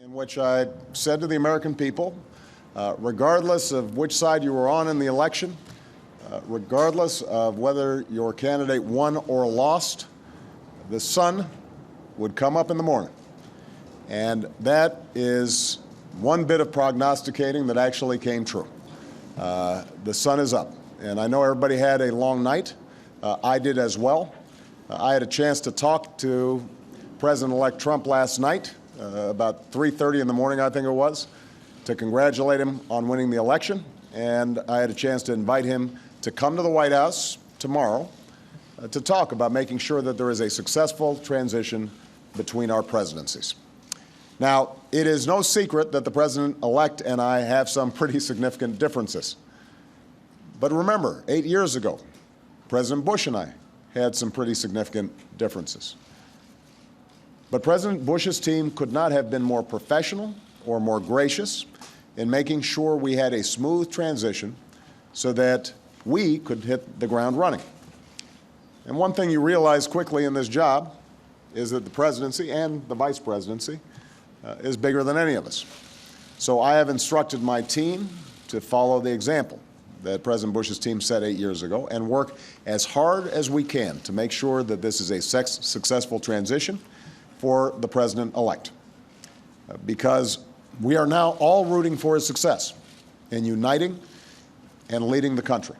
in which I said to the American people, regardless of which side you were on in the election, regardless of whether your candidate won or lost, the sun would come up in the morning. And that is one bit of prognosticating that actually came true. The sun is up. And I know everybody had a long night. I did as well. I had a chance to talk to President-elect Trump last night, about 3:30 in the morning, I think it was, to congratulate him on winning the election. And I had a chance to invite him to come to the White House tomorrow to talk about making sure that there is a successful transition between our presidencies. Now, it is no secret that the President-elect and I have some pretty significant differences. But remember, 8 years ago, President Bush and I had some pretty significant differences. But President Bush's team could not have been more professional or more gracious in making sure we had a smooth transition so that we could hit the ground running. And one thing you realize quickly in this job is that the presidency and the vice presidency is bigger than any of us. So I have instructed my team to follow the example that President Bush's team set 8 years ago and work as hard as we can to make sure that this is a successful transition for the President-elect, because we are now all rooting for his success in uniting and leading the country.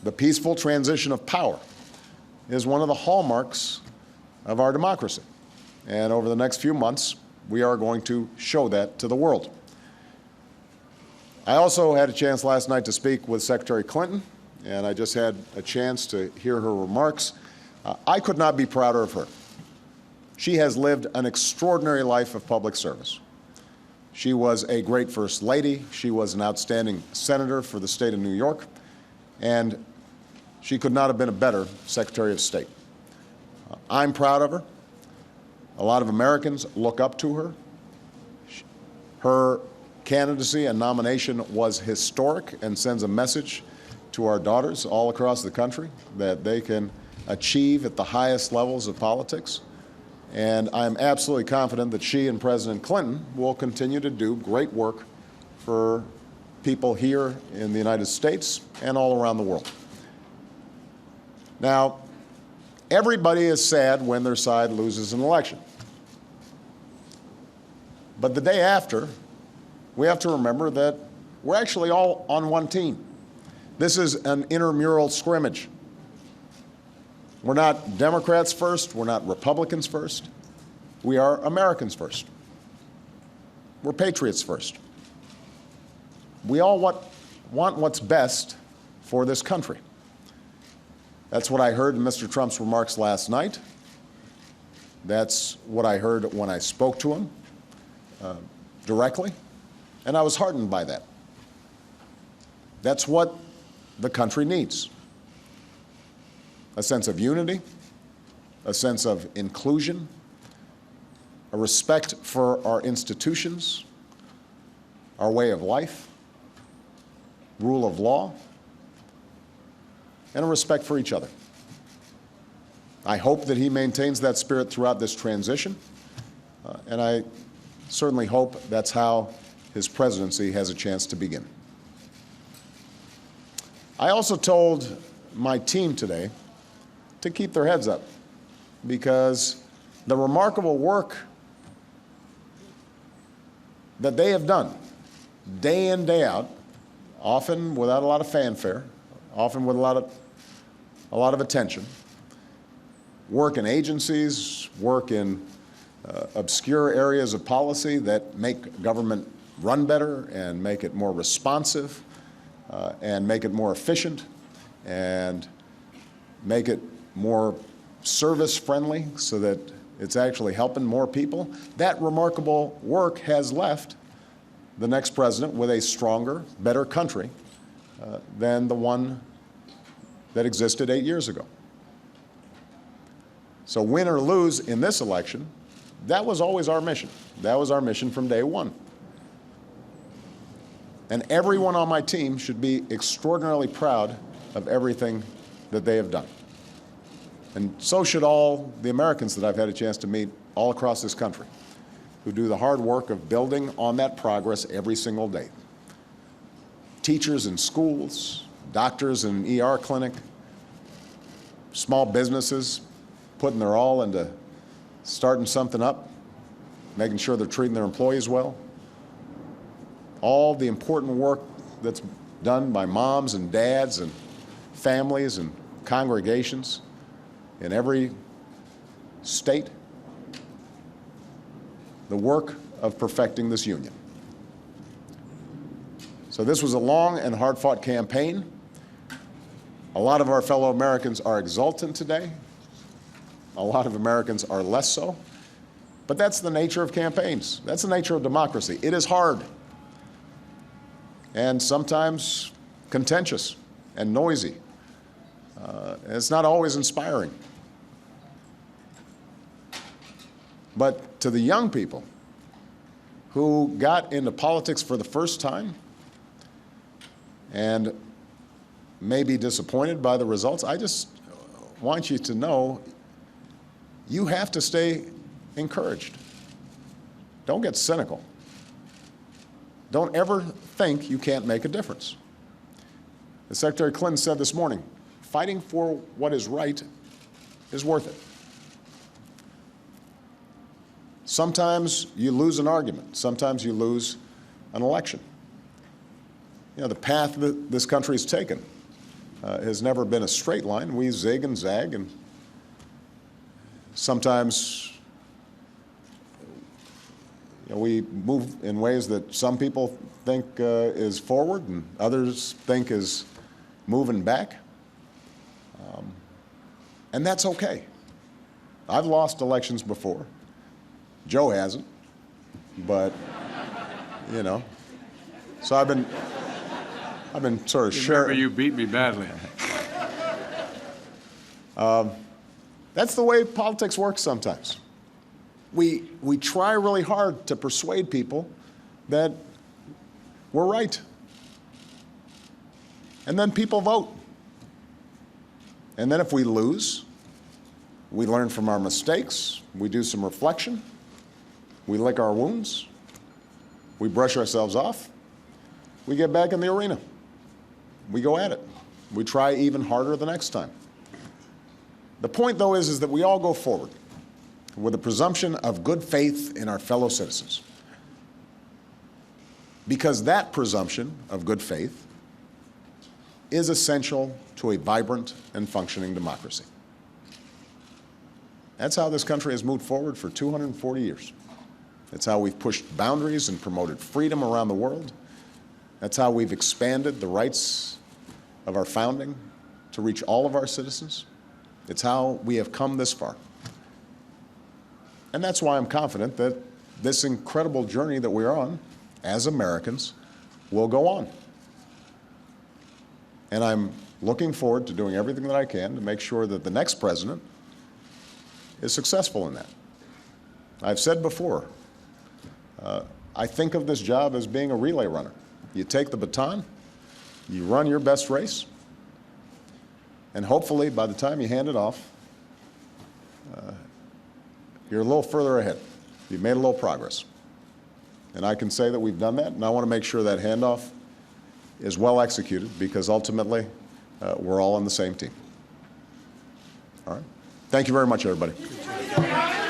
The peaceful transition of power is one of the hallmarks of our democracy. And over the next few months, we are going to show that to the world. I also had a chance last night to speak with Secretary Clinton, and I just had a chance to hear her remarks. I could not be prouder of her. She has lived an extraordinary life of public service. She was a great First Lady. She was an outstanding senator for the state of New York, and she could not have been a better Secretary of State. I'm proud of her. A lot of Americans look up to her. Her candidacy and nomination was historic and sends a message to our daughters all across the country that they can achieve at the highest levels of politics. And I'm absolutely confident that she and President Clinton will continue to do great work for people here in the United States and all around the world. Now, everybody is sad when their side loses an election. But the day after, we have to remember that we're actually all on one team. This is an intramural scrimmage. We're not Democrats first. We're not Republicans first. We are Americans first. We're patriots first. We all want what's best for this country. That's what I heard in Mr. Trump's remarks last night. That's what I heard when I spoke to him directly, and I was heartened by that. That's what the country needs. A sense of unity, a sense of inclusion, a respect for our institutions, our way of life, rule of law, and a respect for each other. I hope that he maintains that spirit throughout this transition, and I certainly hope that's how his presidency has a chance to begin. I also told my team today to keep their heads up, because the remarkable work that they have done day in, day out, often without a lot of fanfare, often with a lot of attention, work in agencies, work in obscure areas of policy that make government run better and make it more responsive and make it more efficient and make it more service-friendly so that it's actually helping more people. That remarkable work has left the next president with a stronger, better country than the one that existed 8 years ago. So win or lose in this election, that was always our mission. That was our mission from day one. And everyone on my team should be extraordinarily proud of everything that they have done. And so should all the Americans that I've had a chance to meet all across this country. who do the hard work of building on that progress every single day. Teachers in schools, doctors in an ER clinic, small businesses putting their all into starting something up, making sure they're treating their employees well. All the important work that's done by moms and dads and families and congregations in every state. The work of perfecting this union. So this was a long and hard-fought campaign. A lot of our fellow Americans are exultant today. A lot of Americans are less so. But that's the nature of campaigns. That's the nature of democracy. It is hard and sometimes contentious and noisy. It's not always inspiring. But to the young people who got into politics for the first time and may be disappointed by the results, I just want you to know you have to stay encouraged. Don't get cynical. Don't ever think you can't make a difference. As Secretary Clinton said this morning, fighting for what is right is worth it. Sometimes you lose an argument. Sometimes you lose an election. You know, the path that this country has taken has never been a straight line. We zig and zag, and sometimes we move in ways that some people think is forward and others think is moving back. And that's okay. I've lost elections before. Joe hasn't, but, you know. So I've been sort of sharing. Remember, you beat me badly. That's the way politics works sometimes. We try really hard to persuade people that we're right. And then people vote. And then if we lose, we learn from our mistakes, we do some reflection, we lick our wounds, we brush ourselves off, we get back in the arena. We go at it. We try even harder the next time. The point, though, is that we all go forward with a presumption of good faith in our fellow citizens. Because that presumption of good faith is essential to a vibrant and functioning democracy. That's how this country has moved forward for 240 years. That's how we've pushed boundaries and promoted freedom around the world. That's how we've expanded the rights of our founding to reach all of our citizens. It's how we have come this far. And that's why I'm confident that this incredible journey that we're on as Americans will go on. And I'm looking forward to doing everything that I can to make sure that the next president is successful in that. I've said before, I think of this job as being a relay runner. You take the baton, you run your best race, and hopefully by the time you hand it off, you're a little further ahead. You've made a little progress. And I can say that we've done that, and I want to make sure that handoff is well executed because ultimately we're all on the same team. All right? Thank you very much, everybody.